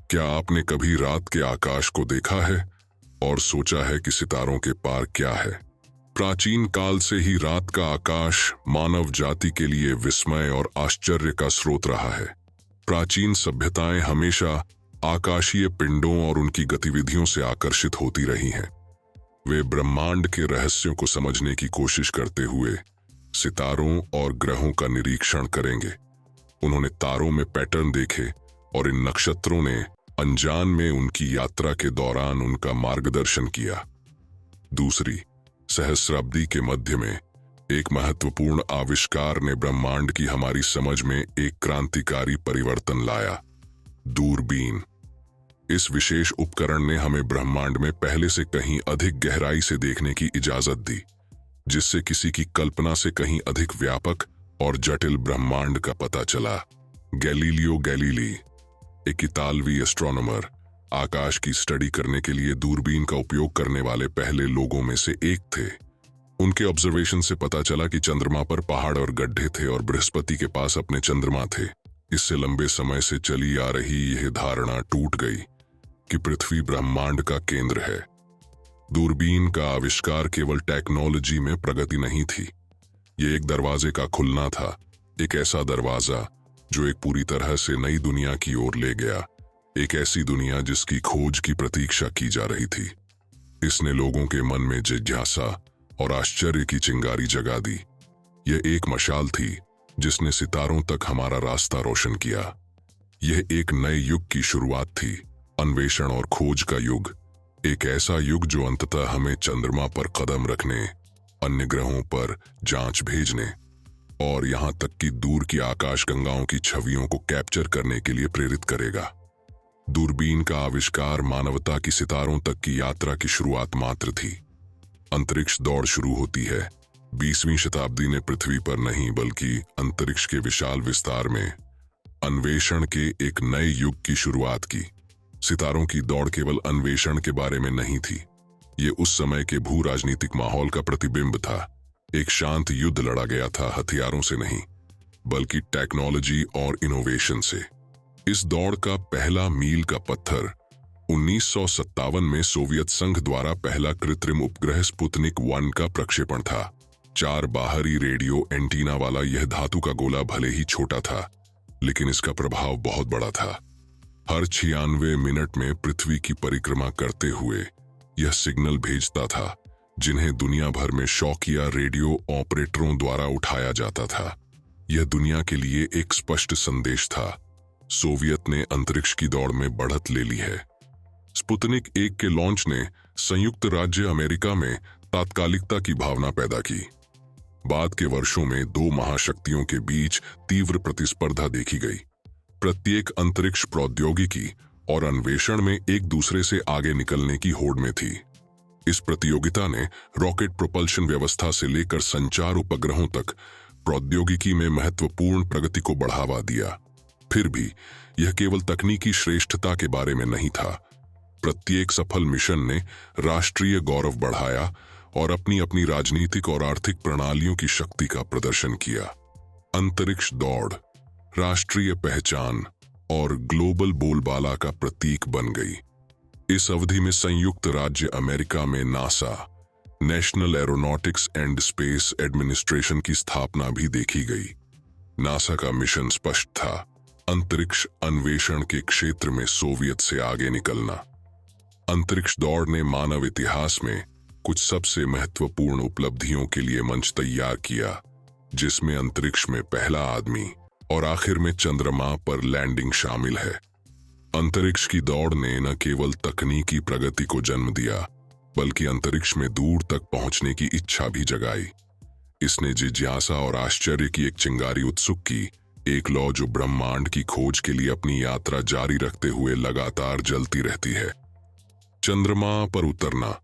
क्या आपने कभी रात के आकाश को देखा है और सोचा है कि सितारों के पार क्या है? प्राचीन काल से ही रात का आकाश मानव जाति के लिए विस्मय और आश्चर्य का स्रोत रहा है। प्राचीन सभ्यताएं हमेशा आकाशीय पिंडों और उनकी गतिविधियों से आकर्षित होती रही हैं। वे ब्रह्मांड के रहस्यों को समझने की कोशिश करते हुए सितारों और ग्रहों का निरीक्षण करेंगे। उन्होंने तारों में पैटर्न देखे और इन नक्षत्रों ने अनजान में उनकी यात्रा के दौरान उनका मार्गदर्शन किया। दूसरी सहस्राब्दी के मध्य में एक महत्वपूर्ण आविष्कार ने ब्रह्मांड की हमारी समझ में एक क्रांतिकारी परिवर्तन लाया, दूरबीन। इस विशेष उपकरण ने हमें ब्रह्मांड में पहले से कहीं अधिक गहराई से देखने की इजाजत दी, जिससे किसी की कल्पना से कहीं अधिक व्यापक और जटिल ब्रह्मांड का पता चला। गैलीलियो गैलीली, एक इतालवी एस्ट्रोनॉमर, आकाश की स्टडी करने के लिए दूरबीन का उपयोग करने वाले पहले लोगों में से एक थे। उनके ऑब्जर्वेशन से पता चला कि चंद्रमा पर पहाड़ और गड्ढे थे और बृहस्पति के पास अपने चंद्रमा थे। इससे लंबे समय से चली आ रही यह धारणा टूट गई कि पृथ्वी ब्रह्मांड का केंद्र है। दूरबीन का आविष्कार केवल टेक्नोलॉजी में प्रगति नहीं थी, ये एक दरवाजे का खुलना था, एक ऐसा दरवाजा जो एक पूरी तरह से नई दुनिया की ओर ले गया, एक ऐसी दुनिया जिसकी खोज की प्रतीक्षा की जा रही थी। इसने लोगों के मन में जिज्ञासा और आश्चर्य की चिंगारी जगा दी। यह एक मशाल थी जिसने सितारों तक हमारा रास्ता रोशन किया। यह एक नए युग की शुरुआत थी, अन्वेषण और खोज का युग। एक ऐसा युग जो अंततः हमें चंद्रमा पर कदम रखने, अन्य ग्रहों पर जांच भेजने और यहां तक कि दूर की आकाशगंगाओं की छवियों को कैप्चर करने के लिए प्रेरित करेगा। दूरबीन का आविष्कार मानवता की सितारों तक की यात्रा की शुरुआत मात्र थी। अंतरिक्ष दौड़ शुरू होती है। 20वीं शताब्दी ने पृथ्वी पर नहीं बल्कि अंतरिक्ष के विशाल विस्तार में अन्वेषण के एक नए युग की शुरुआत की। सितारों की दौड़ केवल अन्वेषण के बारे में नहीं थी, ये उस समय के भू राजनीतिक माहौल का प्रतिबिंब था। एक शांत युद्ध लड़ा गया था, हथियारों से नहीं बल्कि टेक्नोलॉजी और इनोवेशन से। इस दौड़ का पहला मील का पत्थर 1957 में सोवियत संघ द्वारा पहला कृत्रिम उपग्रह स्पुतनिक 1 का प्रक्षेपण था। 4 बाहरी रेडियो एंटीना वाला यह धातु का गोला भले ही छोटा था, लेकिन इसका प्रभाव बहुत बड़ा था। हर 96 मिनट में पृथ्वी की परिक्रमा करते हुए यह सिग्नल भेजता था, जिन्हें दुनिया भर में शौकिया रेडियो ऑपरेटरों द्वारा उठाया जाता था। यह दुनिया के लिए एक स्पष्ट संदेश था, सोवियत ने अंतरिक्ष की दौड़ में बढ़त ले ली है। स्पुतनिक 1 के लॉन्च ने संयुक्त राज्य अमेरिका में तात्कालिकता की भावना पैदा की। बाद के वर्षों में 2 महाशक्तियों के बीच तीव्र प्रतिस्पर्धा देखी गई। प्रत्येक अंतरिक्ष प्रौद्योगिकी और अन्वेषण में एक दूसरे से आगे निकलने की होड़ में थी। इस प्रतियोगिता ने रॉकेट प्रोपल्शन व्यवस्था से लेकर संचार उपग्रहों तक प्रौद्योगिकी में महत्वपूर्ण प्रगति को बढ़ावा दिया। फिर भी यह केवल तकनीकी श्रेष्ठता के बारे में नहीं था। प्रत्येक सफल मिशन ने राष्ट्रीय गौरव बढ़ाया और अपनी अपनी राजनीतिक और आर्थिक प्रणालियों की शक्ति का प्रदर्शन किया। अंतरिक्ष दौड़ राष्ट्रीय पहचान और ग्लोबल बोलबाला का प्रतीक बन गई। इस अवधि में संयुक्त राज्य अमेरिका में NASA, national aeronautics and space administration की स्थापना भी देखी गई। नासा का मिशन स्पष्ट था, अंतरिक्ष अन्वेषण के क्षेत्र में सोवियत से आगे निकलना। अंतरिक्ष दौड़ ने मानव इतिहास में कुछ सबसे महत्वपूर्ण उपलब्धियों के लिए मंच तैयार किया, जिसमें अंतरिक्ष में पहला आदमी और आखिर में चंद्रमा पर लैंडिंग शामिल है। अंतरिक्ष की दौड़ ने न केवल तकनीकी प्रगति को जन्म दिया, बल्कि अंतरिक्ष में दूर तक पहुंचने की इच्छा भी जगाई। इसने जिज्ञासा और आश्चर्य की एक चिंगारी उत्सुक की, एक लौ जो ब्रह्मांड की खोज के लिए अपनी यात्रा जारी रखते हुए लगातार जलती रहती है। चंद्रमा पर उतरना,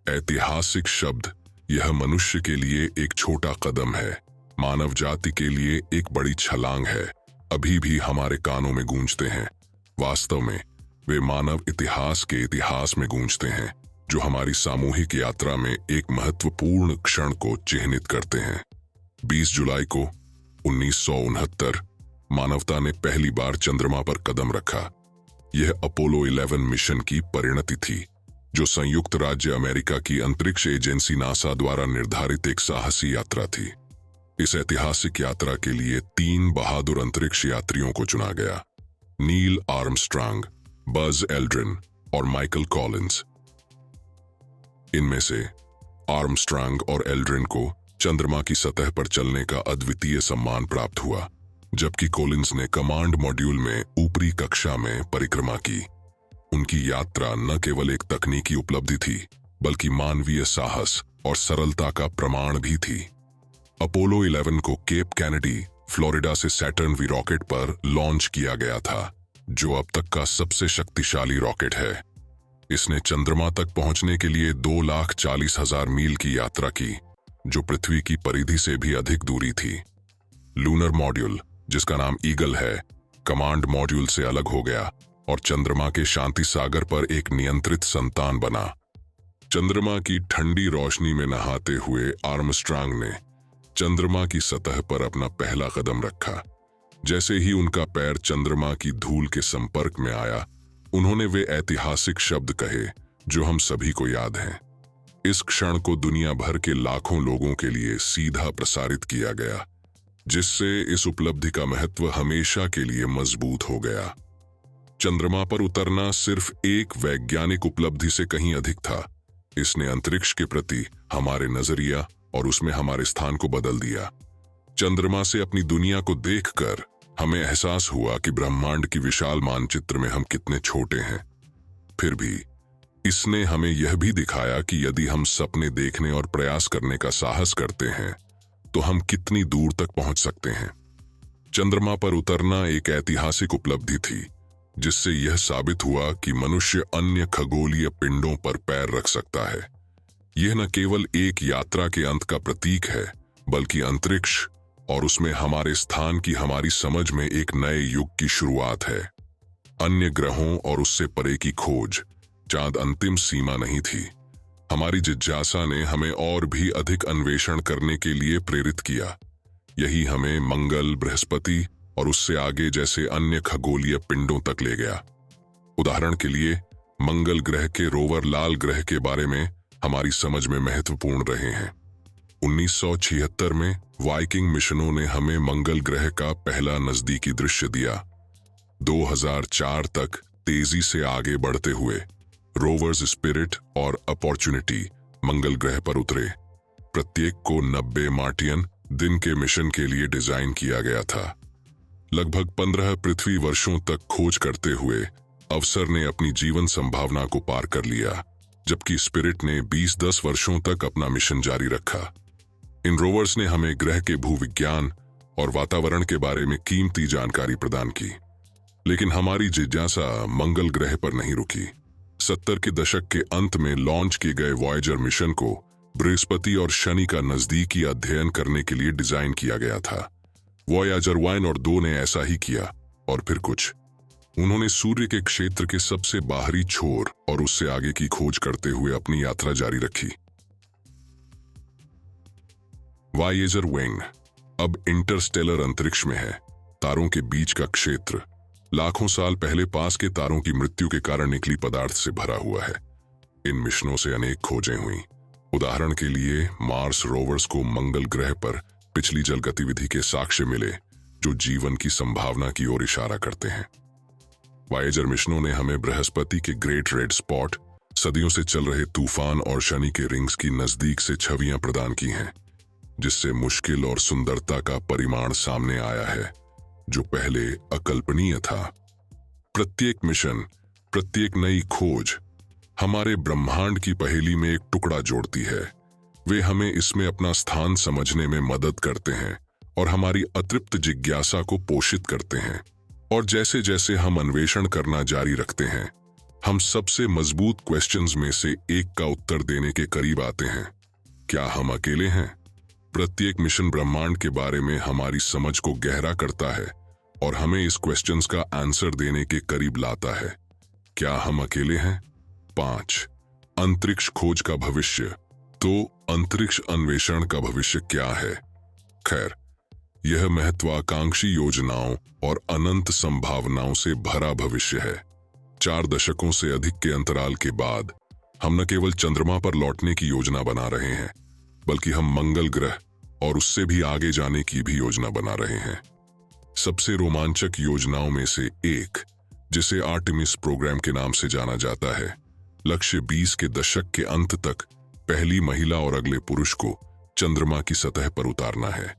ऐतिहासिक शब्द। यह मनुष्य के लिए एक छोटा कदम है, मानव जाति के लिए एक बड़ी छलांग है। अभी भी हमारे कानों में गूंजते हैं। वास्तव में वे मानव इतिहास के इतिहास में गूंजते हैं, जो हमारी सामूहिक यात्रा में एक महत्वपूर्ण क्षण को चिह्नित करते हैं। 20 जुलाई को 1969 मानवता ने पहली बार चंद्रमा पर कदम रखा। यह अपोलो 11 मिशन की परिणति थी, जो संयुक्त राज्य अमेरिका की अंतरिक्ष एजेंसी नासा द्वारा निर्धारित एक साहसी यात्रा थी। इस ऐतिहासिक यात्रा के लिए 3 बहादुर अंतरिक्ष यात्रियों को चुना गया: नील आर्मस्ट्रांग, बज एल्ड्रिन और माइकल कॉलिंस। इनमें से आर्मस्ट्रांग और एल्ड्रिन को चंद्रमा की सतह पर चलने का अद्वितीय सम्मान प्राप्त हुआ, जबकि कॉलिंस ने कमांड मॉड्यूल में ऊपरी कक्षा में परिक्रमा की। उनकी यात्रा न केवल एक तकनीकी उपलब्धि थी, बल्कि मानवीय साहस और सरलता का प्रमाण भी थी। अपोलो 11 को केप कैनेडी, फ्लोरिडा से सैटर्न वी रॉकेट पर लॉन्च किया गया था, जो अब तक का सबसे शक्तिशाली रॉकेट है। इसने चंद्रमा तक पहुंचने के लिए 2,40,000 मील की यात्रा की, जो पृथ्वी की परिधि से भी अधिक दूरी थी। लूनर मॉड्यूल, जिसका नाम ईगल है, कमांड मॉड्यूल से अलग हो गया और चंद्रमा के शांति सागर पर एक नियंत्रित संतान बना। चंद्रमा की ठंडी रोशनी में नहाते हुए आर्मस्ट्रांग ने चंद्रमा की सतह पर अपना पहला कदम रखा। जैसे ही उनका पैर चंद्रमा की धूल के संपर्क में आया, उन्होंने वे ऐतिहासिक शब्द कहे जो हम सभी को याद हैं। इस क्षण को दुनिया भर के लाखों लोगों के लिए सीधा प्रसारित किया गया, जिससे इस उपलब्धि का महत्व हमेशा के लिए मजबूत हो गया। चंद्रमा पर उतरना सिर्फ एक वैज्ञानिक उपलब्धि से कहीं अधिक था। इसने अंतरिक्ष के प्रति हमारे नजरिया और उसमें हमारे स्थान को बदल दिया। चंद्रमा से अपनी दुनिया को देखकर हमें एहसास हुआ कि ब्रह्मांड की विशाल मानचित्र में हम कितने छोटे हैं। फिर भी इसने हमें यह भी दिखाया कि यदि हम सपने देखने और प्रयास करने का साहस करते हैं, तो हम कितनी दूर तक पहुंच सकते हैं। चंद्रमा पर उतरना एक ऐतिहासिक उपलब्धि थी, जिससे यह साबित हुआ कि मनुष्य अन्य खगोलीय पिंडों पर पैर रख सकता है। यह न केवल एक यात्रा के अंत का प्रतीक है, बल्कि अंतरिक्ष और उसमें हमारे स्थान की हमारी समझ में एक नए युग की शुरुआत है। अन्य ग्रहों और उससे परे की खोज, चांद अंतिम सीमा नहीं थी। हमारी जिज्ञासा ने हमें और भी अधिक अन्वेषण करने के लिए प्रेरित किया। यही हमें मंगल, बृहस्पति और उससे आगे जैसे अन्य खगोलीय पिंडों तक ले गया। उदाहरण के लिए, मंगल ग्रह के रोवर लाल ग्रह के बारे में हमारी समझ में महत्वपूर्ण रहे हैं। 1976 में वाइकिंग मिशनों ने हमें मंगल ग्रह का पहला नजदीकी दृश्य दिया। 2004 तक तेजी से आगे बढ़ते हुए रोवर्स स्पिरिट और अपॉर्चुनिटी मंगल ग्रह पर उतरे। प्रत्येक को 90 मार्टियन दिन के मिशन के लिए डिजाइन किया गया था। लगभग 15 पृथ्वी वर्षों तक खोज करते हुए अवसर ने अपनी जीवन संभावना को पार कर लिया, जबकि स्पिरिट ने 20-10 वर्षों तक अपना मिशन जारी रखा। इन रोवर्स ने हमें ग्रह के भूविज्ञान और वातावरण के बारे में कीमती जानकारी प्रदान की। लेकिन हमारी जिज्ञासा मंगल ग्रह पर नहीं रुकी। 70 के दशक के अंत में लॉन्च किए गए वॉयेजर मिशन को बृहस्पति और शनि का नजदीकी अध्ययन करने के लिए डिजाइन किया गया था। वॉयेजर 1 और 2 ने ऐसा ही किया, और फिर कुछ। उन्होंने सूर्य के क्षेत्र के सबसे बाहरी छोर और उससे आगे की खोज करते हुए अपनी यात्रा जारी रखी। वॉयेजर विंग अब इंटरस्टेलर अंतरिक्ष में है। तारों के बीच का क्षेत्र लाखों साल पहले पास के तारों की मृत्यु के कारण निकली पदार्थ से भरा हुआ है। इन मिशनों से अनेक खोजें हुई। उदाहरण के लिए, मार्स रोवर्स को मंगल ग्रह पर पिछली जल गतिविधि के साक्ष्य मिले, जो जीवन की संभावना की ओर इशारा करते हैं। वॉयेजर मिशनों ने हमें बृहस्पति के ग्रेट रेड स्पॉट, सदियों से चल रहे तूफान और शनि के रिंग्स की नजदीक से छवियां प्रदान की हैं, जिससे मुश्किल और सुंदरता का परिमाण सामने आया है, जो पहले अकल्पनीय था। प्रत्येक मिशन, प्रत्येक नई खोज हमारे ब्रह्मांड की पहेली में एक टुकड़ा जोड़ती है। वे हमें इसमें अपना स्थान समझने में मदद करते हैं और हमारी अतृप्त जिज्ञासा को पोषित करते हैं। और जैसे जैसे हम अन्वेषण करना जारी रखते हैं, हम सबसे मजबूत क्वेश्चंस में से एक का उत्तर देने के करीब आते हैं। क्या हम अकेले हैं? प्रत्येक मिशन ब्रह्मांड के बारे में हमारी समझ को गहरा करता है और हमें इस क्वेश्चंस का आंसर देने के करीब लाता है। क्या हम अकेले हैं? 5. अंतरिक्ष खोज का भविष्य। तो अंतरिक्ष अन्वेषण का भविष्य क्या है? खैर, यह महत्वाकांक्षी योजनाओं और अनंत संभावनाओं से भरा भविष्य है। 4 दशकों से अधिक के अंतराल के बाद हम न केवल चंद्रमा पर लौटने की योजना बना रहे हैं, बल्कि हम मंगल ग्रह और उससे भी आगे जाने की भी योजना बना रहे हैं। सबसे रोमांचक योजनाओं में से एक, जिसे आर्टेमिस प्रोग्राम के नाम से जाना जाता है, लक्ष्य 20 के दशक के अंत तक पहली महिला और अगले पुरुष को चंद्रमा की सतह पर उतारना है।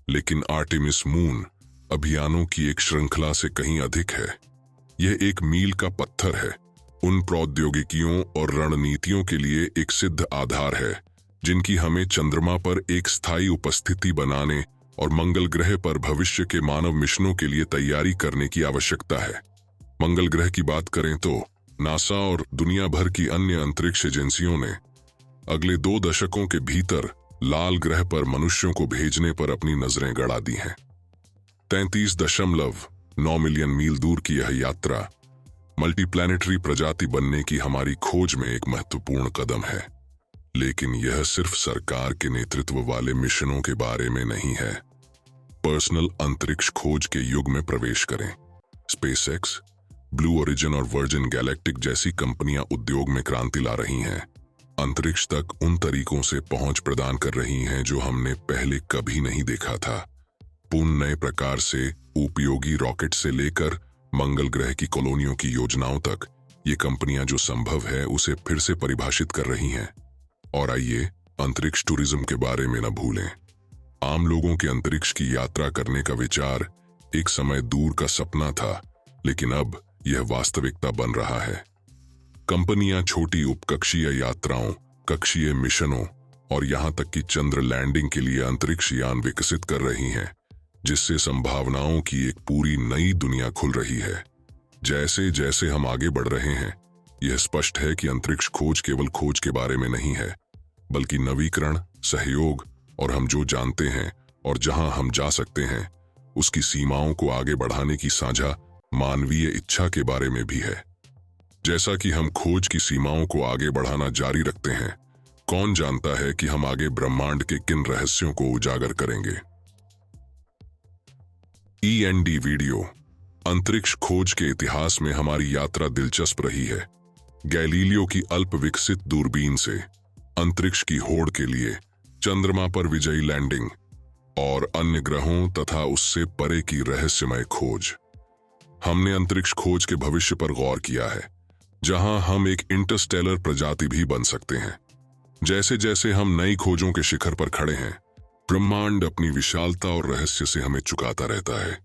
लेकिन आर्टेमिस मून अभियानों की एक श्रृंखला से कहीं अधिक है। यह एक मील का पत्थर है, उन प्रौद्योगिकियों और रणनीतियों के लिए एक सिद्ध आधार है जिनकी हमें चंद्रमा पर एक स्थायी उपस्थिति बनाने और मंगल ग्रह पर भविष्य के मानव मिशनों के लिए तैयारी करने की आवश्यकता है। मंगल ग्रह की बात करें तो नासा और दुनिया भर की अन्य अंतरिक्ष एजेंसियों ने अगले 2 दशकों के भीतर लाल ग्रह पर मनुष्यों को भेजने पर अपनी नजरें गड़ा दी हैं। 33.9 मिलियन मील दूर की यह यात्रा मल्टीप्लैनेटरी प्रजाति बनने की हमारी खोज में एक महत्वपूर्ण कदम है। लेकिन यह सिर्फ सरकार के नेतृत्व वाले मिशनों के बारे में नहीं है। पर्सनल अंतरिक्ष खोज के युग में प्रवेश करें। स्पेसएक्स, ब्लू ओरिजिन और वर्जिन गैलेक्टिक जैसी कंपनियां उद्योग में क्रांति ला रही हैं। अंतरिक्ष तक उन तरीकों से पहुंच प्रदान कर रही हैं जो हमने पहले कभी नहीं देखा था। पूर्ण नए प्रकार से उपयोगी रॉकेट से लेकर मंगल ग्रह की कॉलोनियों की योजनाओं तक ये कंपनियां जो संभव है उसे फिर से परिभाषित कर रही हैं। और आइए अंतरिक्ष टूरिज्म के बारे में न भूलें। आम लोगों के अंतरिक्ष की यात्रा करने का विचार एक समय दूर का सपना था, लेकिन अब यह वास्तविकता बन रहा है। कंपनियां छोटी उपकक्षीय यात्राओं, कक्षीय मिशनों और यहां तक कि चंद्र लैंडिंग के लिए अंतरिक्ष यान विकसित कर रही हैं, जिससे संभावनाओं की एक पूरी नई दुनिया खुल रही है। जैसे जैसे हम आगे बढ़ रहे हैं, यह स्पष्ट है कि अंतरिक्ष खोज केवल खोज के बारे में नहीं है, बल्कि नवीकरण, सहयोग और हम जो जानते हैं और जहां हम जा सकते हैं उसकी सीमाओं को आगे बढ़ाने की साझा मानवीय इच्छा के बारे में भी है। जैसा कि हम खोज की सीमाओं को आगे बढ़ाना जारी रखते हैं, कौन जानता है कि हम आगे ब्रह्मांड के किन रहस्यों को उजागर करेंगे। END video. अंतरिक्ष खोज के इतिहास में हमारी यात्रा दिलचस्प रही है। गैलीलियो की अल्प विकसित दूरबीन से अंतरिक्ष की होड़ के लिए चंद्रमा पर विजयी लैंडिंग और अन्य ग्रहों तथा उससे परे की रहस्यमय खोज। हमने अंतरिक्ष खोज के भविष्य पर गौर किया है, जहां हम एक इंटरस्टेलर प्रजाति भी बन सकते हैं। जैसे जैसे हम नई खोजों के शिखर पर खड़े हैं, ब्रह्मांड अपनी विशालता और रहस्य से हमें चुकाता रहता है।